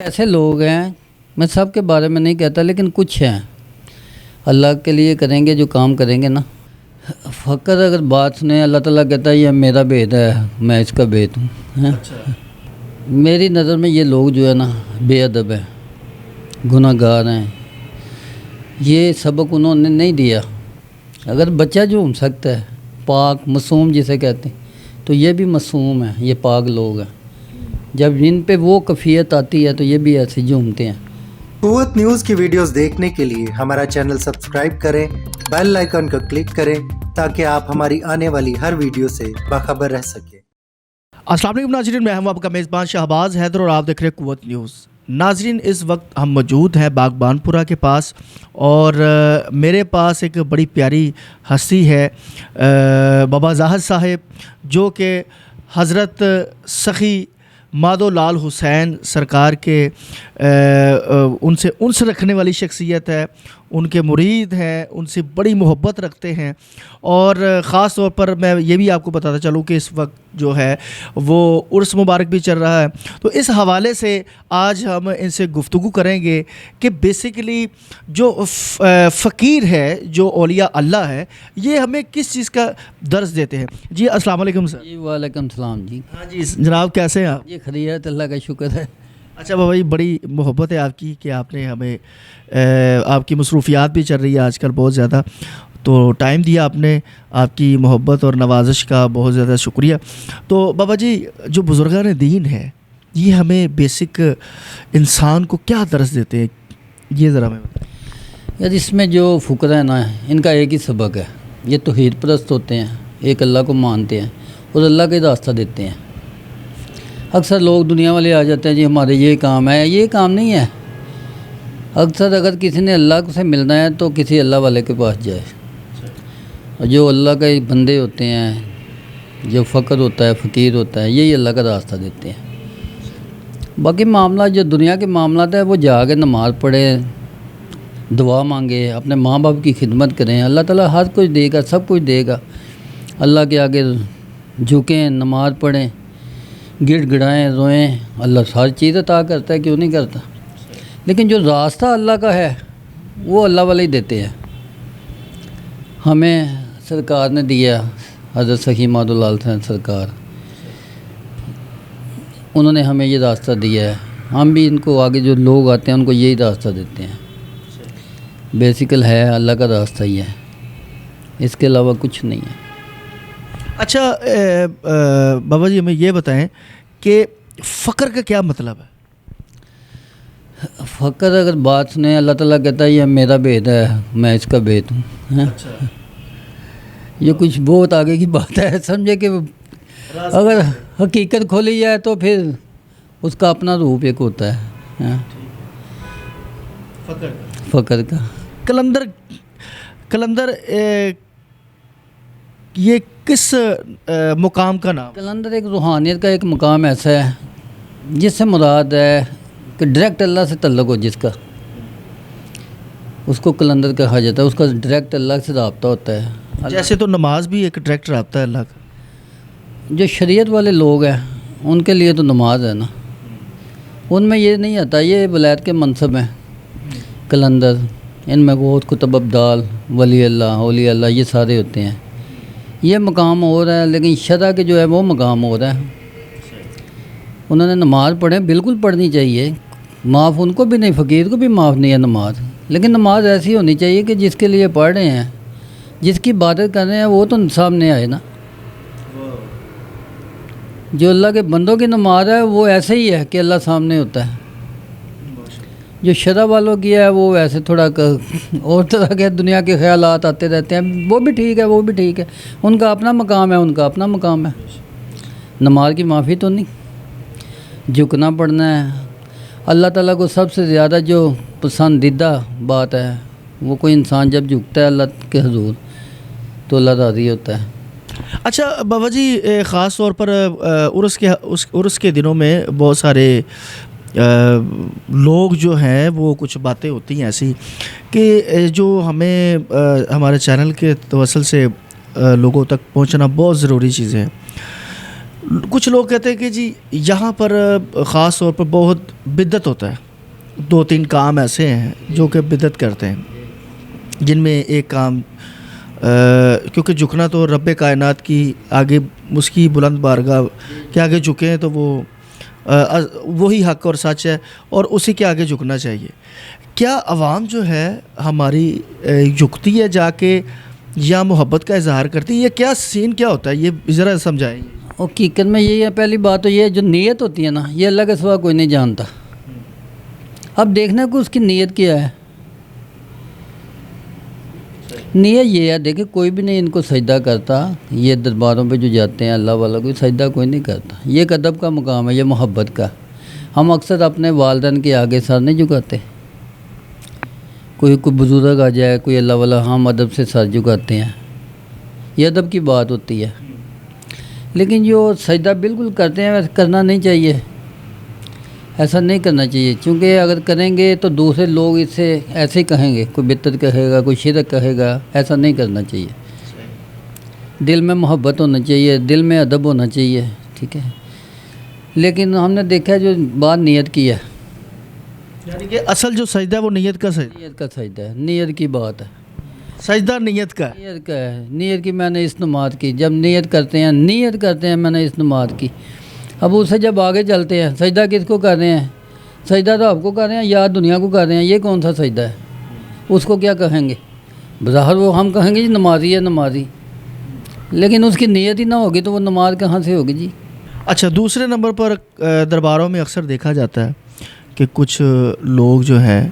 ایسے لوگ ہیں، میں سب کے بارے میں نہیں کہتا لیکن کچھ ہیں اللہ کے لیے کریں گے جو کام کریں گے نا. فقط اگر بات سنیں اللہ تعالیٰ کہتا ہے یہ میرا بیت ہے، میں اس کا بیت ہوں. میری نظر میں یہ لوگ جو ہے نا بے ادب ہیں، گناہ گار ہیں. یہ سبق انہوں نے نہیں دیا. اگر بچہ جھوم سکتا ہے، پاک معصوم جسے کہتے ہیں، تو یہ بھی معصوم ہیں، یہ پاک لوگ ہیں. جب ان پہ وہ کیفیت آتی ہے تو یہ بھی ایسے جھومتے ہیں. قوت نیوز کی ویڈیوز دیکھنے کے لیے ہمارا چینل سبسکرائب کریں، بیل آئیکن کو کلک کریں تاکہ آپ ہماری آنے والی ہر ویڈیو سے باخبر رہ سکیں. السلام علیکم ناظرین، میں ہوں آپ کا میزبان شہباز حیدر اور آپ دیکھ رہے ہیں قوت نیوز. ناظرین، اس وقت ہم موجود ہیں باغبان پورہ کے پاس اور میرے پاس ایک بڑی پیاری ہستی ہے بابا زاہد صاحب، جو کہ حضرت سخی مادو لال حسین سرکار کے ان سے انس رکھنے والی شخصیت ہے. ان کے مرید ہیں، ان سے بڑی محبت رکھتے ہیں. اور خاص طور پر میں یہ بھی آپ کو بتاتا چلوں کہ اس وقت جو ہے وہ عرس مبارک بھی چل رہا ہے. تو اس حوالے سے آج ہم ان سے گفتگو کریں گے کہ بیسیکلی جو فقیر ہے، جو اولیاء اللہ ہے، یہ ہمیں کس چیز کا درس دیتے ہیں. جی السلام علیکم سر. جی وعلیکم السلام. جی ہاں جی جناب، کیسے ہیں آپ؟ یہ خیریت، اللہ کا شکر ہے. اچھا بابا جی، بڑی محبت ہے آپ کی کہ آپ نے ہمیں آپ کی مصروفیات بھی چل رہی ہے آج کل بہت زیادہ، تو ٹائم دیا آپ نے. آپ کی محبت اور نوازش کا بہت زیادہ شکریہ. تو بابا جی، جو بزرگان دین ہے یہ ہمیں بیسک انسان کو کیا درس دیتے ہیں، یہ ذرا ہمیں بتائیں. یار اس میں جو فقراء ہیں نا، ان کا ایک ہی سبق ہے. یہ توحید پرست ہوتے ہیں، ایک اللہ کو مانتے ہیں اور اللہ کا راستہ دیتے ہیں. اکثر لوگ دنیا والے آ جاتے ہیں جی ہمارے یہ کام ہے، یہ کام نہیں ہے. اکثر اگر کسی نے اللہ سے ملنا ہے تو کسی اللہ والے کے پاس جائے. اور جو اللہ کے بندے ہوتے ہیں، جو فقر ہوتا ہے، فقیر ہوتا ہے، یہی اللہ کا راستہ دیتے ہیں. باقی معاملات جو دنیا کے معاملات ہیں وہ جا کے نماز پڑھیں، دعا مانگے، اپنے ماں باپ کی خدمت کریں. اللہ تعالیٰ ہر کچھ دے گا، سب کچھ دے گا. اللہ کے آگے جھکیں، نماز پڑھیں، گڑ گڑائیں، روئیں. اللہ ہر چیز عطا کرتا ہے، کیوں نہیں کرتا. لیکن جو راستہ اللہ کا ہے وہ اللہ والے ہی دیتے ہیں. ہمیں سرکار نے دیا، حضرت سخی مادو لال حسین سرکار، انہوں نے ہمیں یہ راستہ دیا ہے. ہم بھی ان کو آگے جو لوگ آتے ہیں ان کو یہی راستہ دیتے ہیں. بیسیکل ہے اللہ کا راستہ ہی ہے، اس کے علاوہ کچھ نہیں ہے. اچھا بابا جی، ہمیں یہ بتائیں کہ فقر کا کیا مطلب ہے؟ فقر اگر بات سنیں اللہ تعالیٰ کہتا ہے یہ میرا بیت ہے، میں اس کا بیت ہوں. یہ کچھ بہت آگے کی بات ہے. سمجھے کہ اگر حقیقت کھولی جائے تو پھر اس کا اپنا روپ ایک ہوتا ہے فقر کا. کلندر یہ کس مقام کا نام؟ کلندر ایک روحانیت کا ایک مقام ایسا ہے جس سے مراد ہے کہ ڈائریکٹ اللہ سے تعلق ہو. جس کا اس کو کلندر کہا جاتا ہے، اس کا ڈائریکٹ اللہ سے رابطہ ہوتا ہے. جیسے تو نماز بھی ایک ڈائریکٹ رابطہ ہے اللہ کا. جو شریعت والے لوگ ہیں ان کے لیے تو نماز ہے نا، ان میں یہ نہیں آتا. یہ ولایت کے منصب ہیں کلندر، ان میں غوث قطب ابدال، ولی اللہ، اولیاء اللہ، یہ سارے ہوتے ہیں. یہ مقام ہو رہا ہے، لیکن شرع کے جو ہے وہ مقام ہو رہا ہے. انہوں نے نماز پڑھیں، بالکل پڑھنی چاہیے. معاف ان کو بھی نہیں، فقیر کو بھی معاف نہیں ہے نماز. لیکن نماز ایسی ہونی چاہیے کہ جس کے لیے پڑھ رہے ہیں، جس کی عبادت کر رہے ہیں، وہ تو سامنے آئے نا. جو اللہ کے بندوں کی نماز ہے وہ ایسے ہی ہے کہ اللہ سامنے ہوتا ہے. جو شرع والوں کی ہے وہ ایسے تھوڑا اور طرح کے دنیا کے خیالات آتے رہتے ہیں. وہ بھی ٹھیک ہے، وہ بھی ٹھیک ہے، ان کا اپنا مقام ہے، ان کا اپنا مقام ہے. نماز کی معافی تو نہیں. جھکنا پڑنا ہے. اللہ تعالیٰ کو سب سے زیادہ جو پسندیدہ بات ہے وہ کوئی انسان جب جھکتا ہے اللہ کے حضور تو اللہ راضی ہوتا ہے. اچھا بابا جی، خاص طور پر عرس کے دنوں میں بہت سارے لوگ جو ہیں وہ کچھ باتیں ہوتی ہیں ایسی کہ جو ہمیں ہمارے چینل کے توسل سے لوگوں تک پہنچنا بہت ضروری چیزیں ہیں. کچھ لوگ کہتے ہیں کہ جی یہاں پر خاص طور پر بہت بدعت ہوتا ہے، 2-3 کام ایسے ہیں جو کہ بدعت کرتے ہیں، جن میں ایک کام کیونکہ جھکنا تو رب کائنات کی آگے، اس کی بلند بارگاہ کے آگے جھکیں تو وہ وہی حق اور سچ ہے اور اسی کے آگے جھکنا چاہیے۔ کیا عوام جو ہے ہماری جھکتی ہے جا کے یا محبت کا اظہار کرتی ہے، یا کیا سین کیا ہوتا ہے، یہ ذرا سمجھائیں۔ حقیقت میں یہی ہے، پہلی بات تو یہ ہے جو نیت ہوتی ہے نا، یہ اللہ کے سوا کوئی نہیں جانتا۔ اب دیکھنا کہ اس کی نیت کیا ہے۔ نیت یہ ہے، دیکھیں کوئی بھی نہیں ان کو سجدہ کرتا، یہ درباروں پہ جو جاتے ہیں اللہ والا کو سجدہ کوئی نہیں کرتا، یہ ایک ادب کا مقام ہے، یہ محبت کا۔ ہم اکثر اپنے والدین کے آگے سر نہیں جھکاتے، کوئی بزرگ آ جائے کوئی اللہ والا، ہم ادب سے سر جھکاتے ہیں، یہ ادب کی بات ہوتی ہے۔ لیکن جو سجدہ بالکل کرتے ہیں ویسے کرنا نہیں چاہیے، ایسا نہیں کرنا چاہیے، چونکہ اگر کریں گے تو دوسرے لوگ اس سے ایسے ہی کہیں گے، کوئی بدعت کہے گا، کوئی شرک کہے گا، ایسا نہیں کرنا چاہیے۔ دل میں محبت ہونا چاہیے، دل میں ادب ہونا چاہیے، ٹھیک ہے۔ لیکن ہم نے دیکھا ہے جو بات نیت کی ہے، یعنی کہ اصل جو سجدہ ہے وہ نیت کا سجدہ، نیت کا سجدہ ہے، نیت کی بات ہے، سجدہ نیت کا ہے۔ نیت کا ہے، نیت کی میں نے اس نماز کی، جب نیت کرتے ہیں میں نے اس نماز کی، اب اسے جب آگے چلتے ہیں سجدہ کس کو کر رہے ہیں؟ سجدہ تو آپ کو کر رہے ہیں یا دنیا کو کر رہے ہیں، یہ کون سا سجدہ ہے؟ اس کو کیا کہیں گے؟ بظاہر وہ ہم کہیں گے جی نمازی ہے نمازی، لیکن اس کی نیت ہی نہ ہوگی تو وہ نماز کہاں سے ہوگی جی؟ اچھا، دوسرے نمبر پر درباروں میں اکثر دیکھا جاتا ہے کہ کچھ لوگ جو ہیں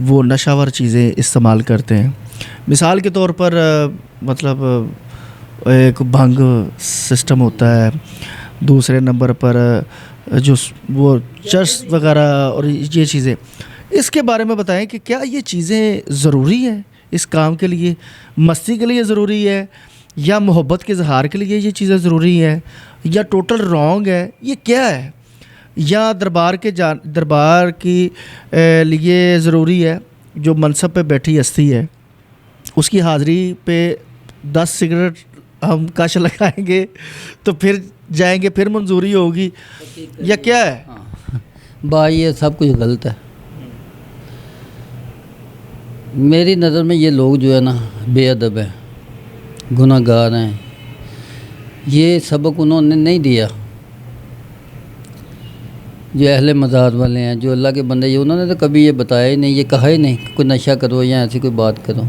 وہ نشہ ور چیزیں استعمال کرتے ہیں، مثال کے طور پر مطلب ایک بھنگ سسٹم ہوتا ہے، دوسرے نمبر پر جو وہ چرس وغیرہ اور یہ چیزیں، اس کے بارے میں بتائیں کہ کیا یہ چیزیں ضروری ہیں اس کام کے لیے، مستی کے لیے ضروری ہے یا محبت کے اظہار کے لیے یہ چیزیں ضروری ہیں یا ٹوٹل رانگ ہے، یہ کیا ہے؟ یا دربار کی لیے ضروری ہے، جو منصب پہ بیٹھی ہستی ہے اس کی حاضری پہ 10 سگریٹ ہم کش لگائیں گے تو پھر جائیں گے، پھر منظوری ہوگی، یا کیا ہے؟ بھائی یہ سب کچھ غلط ہے، میری نظر میں یہ لوگ جو ہے نا بے ادب ہیں، گناہ گار ہیں، یہ سبق انہوں نے نہیں دیا۔ جو اہل مزاج والے ہیں، جو اللہ کے بندے، انہوں نے تو کبھی یہ بتایا ہی نہیں، یہ کہا ہی نہیں کہ کوئی نشہ کرو یا ایسی کوئی بات کرو،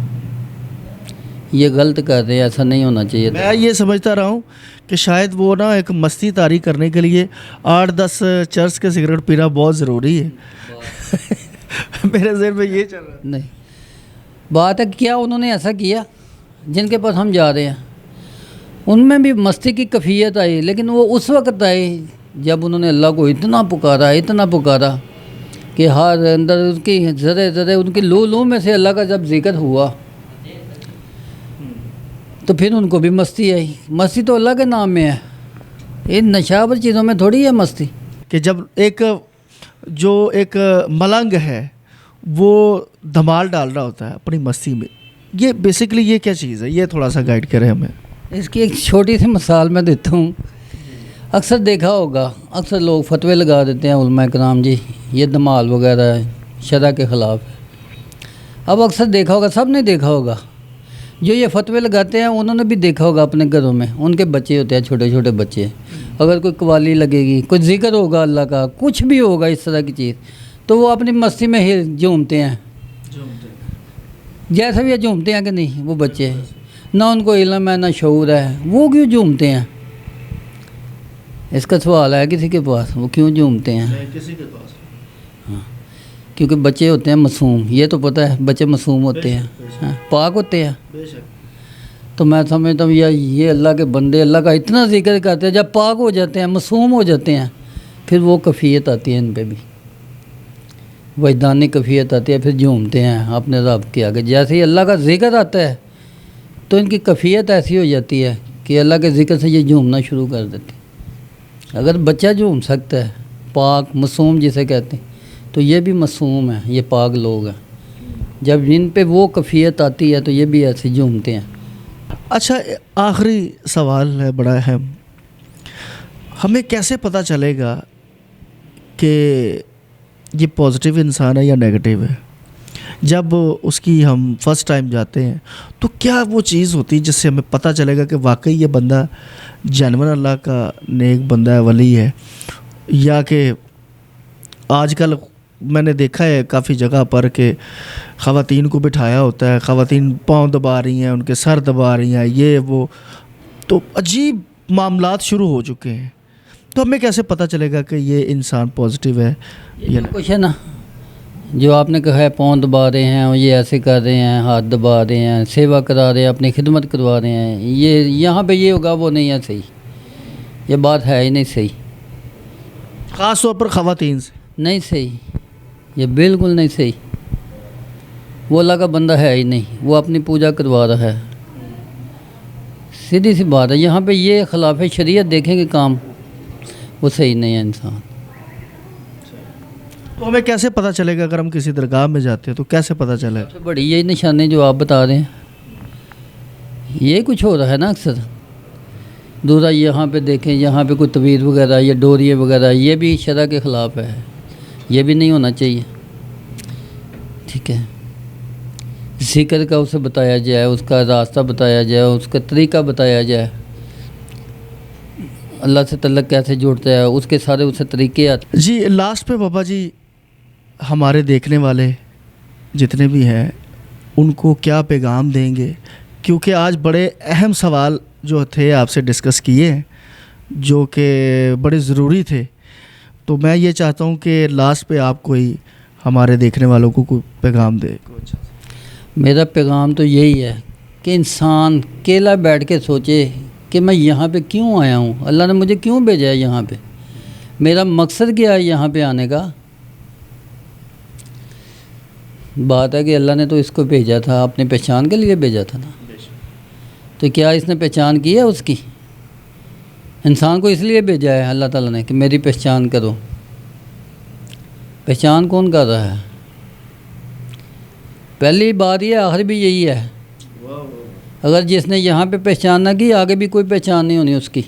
یہ غلط کر رہے ہیں، ایسا نہیں ہونا چاہیے۔ میں یہ سمجھتا رہا ہوں کہ شاید وہ نا ایک مستی طاری کرنے کے لیے 8-10 چرس کے سگریٹ پینا بہت ضروری ہے، میرے ذہن میں یہ چل رہا ہے۔ نہیں، بات ہے کیا انہوں نے ایسا کیا؟ جن کے پاس ہم جا رہے ہیں ان میں بھی مستی کی کیفیت آئی، لیکن وہ اس وقت آئی جب انہوں نے اللہ کو اتنا پکارا کہ ہر اندر ان کی ذرے ان کی لو میں سے اللہ کا جب ذکر ہوا تو پھر ان کو بھی مستی آئی۔ مستی تو اللہ کے نام میں ہے، ان نشاور چیزوں میں تھوڑی ہے مستی۔ کہ جب ایک ملنگ ہے وہ دھمال ڈال رہا ہوتا ہے اپنی مستی میں، یہ بیسکلی یہ کیا چیز ہے، یہ تھوڑا سا گائیڈ کریں ہمیں۔ اس کی ایک چھوٹی سی مثال میں دیتا ہوں، اکثر دیکھا ہوگا، اکثر لوگ فتوے لگا دیتے ہیں علماء کرام جی یہ دھمال وغیرہ ہے شرع کے خلاف ہے۔ اب اکثر دیکھا ہوگا، سب نے دیکھا ہوگا، جو یہ فتوے لگاتے ہیں انہوں نے بھی دیکھا ہوگا اپنے گھروں میں، ان کے بچے ہوتے ہیں چھوٹے چھوٹے بچے، اگر کوئی قوالی لگے گی، کوئی ذکر ہوگا اللہ کا، کچھ بھی ہوگا اس طرح کی چیز، تو وہ اپنی مستی میں ہی جھومتے ہیں، جیسے بھی جھومتے ہیں کہ نہیں وہ بچے، نہ ان کو علم ہے نہ شعور ہے، وہ کیوں جھومتے ہیں؟ اس کا سوال ہے کسی کے پاس، وہ کیوں جھومتے ہیں؟ کسی کے پاس، ہاں، کیونکہ بچے ہوتے ہیں معصوم، یہ تو پتہ ہے بچے معصوم ہوتے ہیں، ہاں، پاک ہوتے ہیں۔ تو میں سمجھتا ہوں یہ اللہ کے بندے اللہ کا اتنا ذکر کرتے ہیں، جب پاک ہو جاتے ہیں، معصوم ہو جاتے ہیں، پھر وہ کیفیت آتی ہے ان پہ بھی، وجدانی کیفیت آتی ہے، پھر جھومتے ہیں اپنے رب کے آگے۔ جیسے ہی اللہ کا ذکر آتا ہے تو ان کی کیفیت ایسی ہو جاتی ہے کہ اللہ کے ذکر سے یہ جھومنا شروع کر دیتے ہیں۔ اگر بچہ جھوم سکتا ہے، پاک معصوم جسے کہتے ہیں، تو یہ بھی معصوم ہیں، یہ پاک لوگ ہیں، جب ان پہ وہ کیفیت آتی ہے تو یہ بھی ایسے جھومتے ہیں۔ اچھا، آخری سوال ہے بڑا اہم، ہمیں کیسے پتہ چلے گا کہ یہ پازیٹیو انسان ہے یا نیگیٹیو ہے؟ جب اس کی ہم فرسٹ ٹائم جاتے ہیں تو کیا وہ چیز ہوتی ہے جس سے ہمیں پتہ چلے گا کہ واقعی یہ بندہ جانور اللہ کا نیک بندہ ہے، ولی ہے؟ یا کہ آج کل میں نے دیکھا ہے کافی جگہ پر کہ خواتین کو بٹھایا ہوتا ہے، خواتین پاؤں دبا رہی ہیں، ان کے سر دبا رہی ہیں، یہ وہ، تو عجیب معاملات شروع ہو چکے ہیں. تو ہمیں کیسے پتہ چلے گا کہ یہ انسان پازیٹیو ہے یا نہیں؟ کچھ ہے نا جو آپ نے کہا ہے، پاؤں دبا رہے ہیں اور یہ ایسے کر رہے ہیں، ہاتھ دبا رہے ہیں، سیوا کرا رہے ہیں، اپنی خدمت کروا رہے ہیں، یہ یہاں پہ یہ ہوگا وہ نہیں ہے صحیح. یہ بات ہے ہی نہیں صحیح، خاص طور پر خواتین سے نہیں صحیح، یہ بالکل نہیں صحیح. وہ اللہ کا بندہ ہے ہی نہیں، وہ اپنی پوجا کروا رہا ہے. سیدھی سی بات ہے. یہاں پہ یہ خلاف شریعت دیکھیں گے کام، وہ صحیح نہیں ہے انسان. تو ہمیں کیسے پتہ چلے گا اگر ہم کسی درگاہ میں جاتے ہیں تو کیسے پتہ چلے گا؟ سب سے بڑی یہی نشانی جو آپ بتا رہے ہیں، یہ کچھ ہو رہا ہے نا اکثر. دوسرا یہاں پہ دیکھیں، یہاں پہ کوئی تویز وغیرہ یا ڈوریے وغیرہ، یہ بھی شرع کے خلاف ہے، یہ بھی نہیں ہونا چاہیے. ٹھیک ہے، ذکر کا اسے بتایا جائے، اس کا راستہ بتایا جائے، اس کا طریقہ بتایا جائے، اللہ سے تعلق کیسے جوڑتا ہے، اس کے سارے اسے طریقے آتے. جی لاسٹ پہ بابا جی ہمارے دیکھنے والے جتنے بھی ہیں ان کو کیا پیغام دیں گے؟ کیونکہ آج بڑے اہم سوال جو تھے آپ سے ڈسکس کیے ہیں جو کہ بڑے ضروری تھے، تو میں یہ چاہتا ہوں کہ لاسٹ پہ آپ کوئی ہمارے دیکھنے والوں کو کوئی پیغام دے. میرا پیغام تو یہی ہے کہ انسان اکیلا بیٹھ کے سوچے کہ میں یہاں پہ کیوں آیا ہوں، اللہ نے مجھے کیوں بھیجا ہے یہاں پہ، میرا مقصد کیا ہے یہاں پہ آنے کا. بات ہے کہ اللہ نے تو اس کو بھیجا تھا اپنی پہچان کے لیے بھیجا تھا نا، تو کیا اس نے پہچان کی ہے اس کی؟ انسان کو اس لیے بھیجا ہے اللہ تعالیٰ نے کہ میری پہچان کرو. پہچان کون کر رہا ہے؟ پہلی بات یہ، آخر بھی یہی ہے. اگر جس نے یہاں پہ پہچان نہ کی، آگے بھی کوئی پہچان نہیں ہونی اس کی،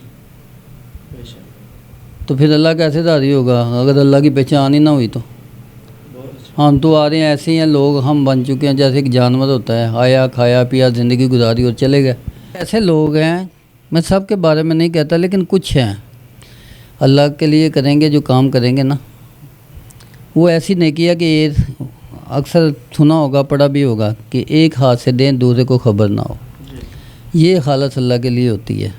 تو پھر اللہ کیسے راضی ہوگا اگر اللہ کی پہچان ہی نہ ہوئی تو؟ ہم تو آ رہے ہیں ایسے ہی ہیں لوگ، ہم بن چکے ہیں جیسے ایک جانور ہوتا ہے، آیا کھایا پیا زندگی گزاری اور چلے گئے. ایسے لوگ ہیں، میں سب کے بارے میں نہیں کہتا لیکن کچھ ہیں اللہ کے لیے کریں گے جو کام کریں گے نا، وہ ایسی نیکی ہے کہ اکثر سنا ہوگا پڑھا بھی ہوگا کہ ایک ہاتھ سے دیں دوسرے کو خبر نہ ہو. یہ خالص اللہ کے لیے ہوتی ہے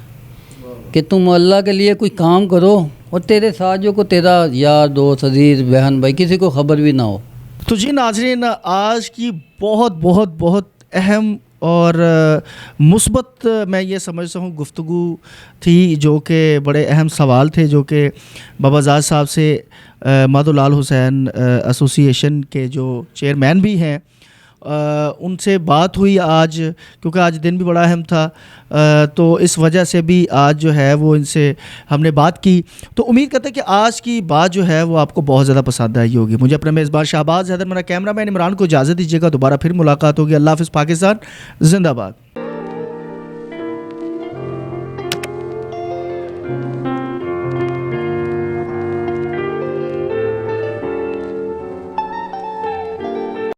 کہ تم اللہ کے لیے کوئی کام کرو اور تیرے ساتھ جو کو تیرا یار دوست عزیز بہن بھائی کسی کو خبر بھی نہ ہو. تو جی ناظرین، آج کی بہت اہم اور مثبت میں یہ سمجھتا ہوں گفتگو تھی، جو کہ بڑے اہم سوال تھے جو کہ بابا زاد صاحب سے مادھو لال حسین ایسوسی ایشن کے جو چیئرمین بھی ہیں ان سے بات ہوئی آج، کیونکہ آج دن بھی بڑا اہم تھا، تو اس وجہ سے بھی آج جو ہے وہ ان سے ہم نے بات کی. تو امید کرتے ہیں کہ آج کی بات جو ہے وہ آپ کو بہت زیادہ پسند آئی ہوگی. مجھے اپنے میزبان شہباز حیدر، میرا کیمرہ مین عمران کو اجازت دیجیے گا. دوبارہ پھر ملاقات ہوگی. اللہ حافظ. پاکستان زندہ باد.